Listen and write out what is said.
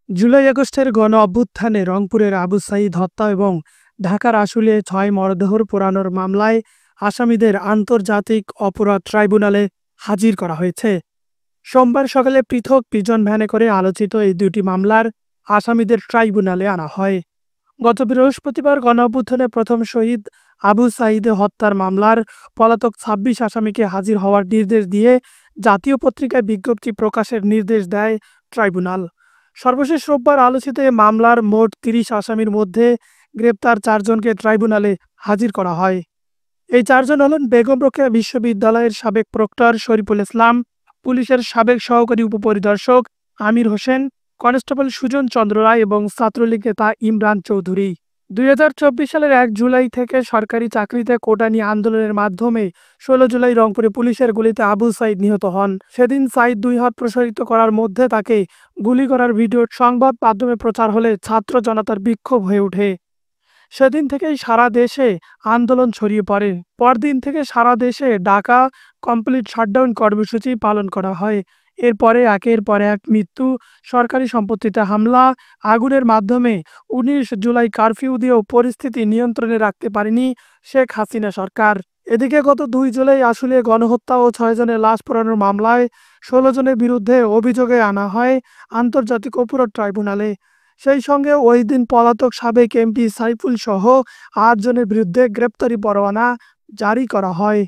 জুলাই আগস্টের গণ অভ্যুত্থানে রংপুরের আবু সাঈদ হত্যা এবং ঢাকার আশুলিয়ায় ৬ মরদেহ পোড়ানোর মামলায় আসামিদের আন্তর্জাতিক অপরাধ ট্রাইব্যুনালে হাজির করা হয়েছে। সোমবার সকালে পৃথক পিজন ভ্যানে করে আলোচিত এই দুটি মামলার আসামিদের ট্রাইব্যুনালে আনা হয়। গত বৃহস্পতিবার গণ অভ্যুত্থানে প্রথম শহীদ আবু সাঈদ হত্যার মামলার পলাতক ২৬ আসামিকে হাজির হওয়ার নির্দেশ দিয়ে জাতীয় পত্রিকায় বিজ্ঞপ্তি প্রকাশের নির্দেশ দেয় ট্রাইব্যুনাল। সর্বশেষ রোববার আলোচিত এ মামলার মোট ৩০ আসামির মধ্যে গ্রেপ্তার ৪ জনকে ট্রাইব্যুনালে হাজির করা হয়। এই ৪ জন হলেন বেগম রোকেয়া বিশ্ববিদ্যালয়ের সাবেক প্রক্টর শরীফুল ইসলাম, পুলিশের সাবেক সহকারী উপপরিদর্শক আমির হোসেন, কনস্টেবল সুজন চন্দ্র রায় এবং ছাত্রলীগ নেতা ইমরান চৌধুরী। ২০২৪ সালের ১ জুলাই থেকে সরকারি চাকরিতে কোটা নিয়ে আন্দোলনের মাধ্যমে ১৬ জুলাই রংপুরে পুলিশের গুলিতে আবু সাঈদ নিহত হন। সেদিন সাঈদ ২ হাত প্রসারিত করার মধ্যে তাকে গুলি করার ভিডিও সংবাদ মাধ্যমে প্রচার হলে ছাত্র জনতার বিক্ষোভ হয়ে ওঠে। সেদিন থেকেই সারা দেশে আন্দোলন ছড়িয়ে পড়ে। পরদিন থেকে সারা দেশে ঢাকা কমপ্লিট শাটডাউন কর্মসূচি পালন করা হয়। এরপরে একের পর এক মৃত্যু, সরকারি সম্পত্তিতে হামলা, আগুনের মাধ্যমে ১৯ জুলাই কারফিউ দিয়েও পরিস্থিতি নিয়ন্ত্রণে রাখতে পারেনি শেখ হাসিনা সরকার। এদিকে গত ২ জুলাই আশুলিয়ায় গণহত্যা ও ৬ জনের লাশ পোড়ানোর মামলায় ১৬ জনের বিরুদ্ধে অভিযোগে আনা হয় আন্তর্জাতিক অপরাধ ট্রাইব্যুনালে। সেই সঙ্গে ওই দিন পলাতক সাবেক এমপি সাইফুল সহ ৮ জনের বিরুদ্ধে গ্রেপ্তারি পরোয়ানা জারি করা হয়।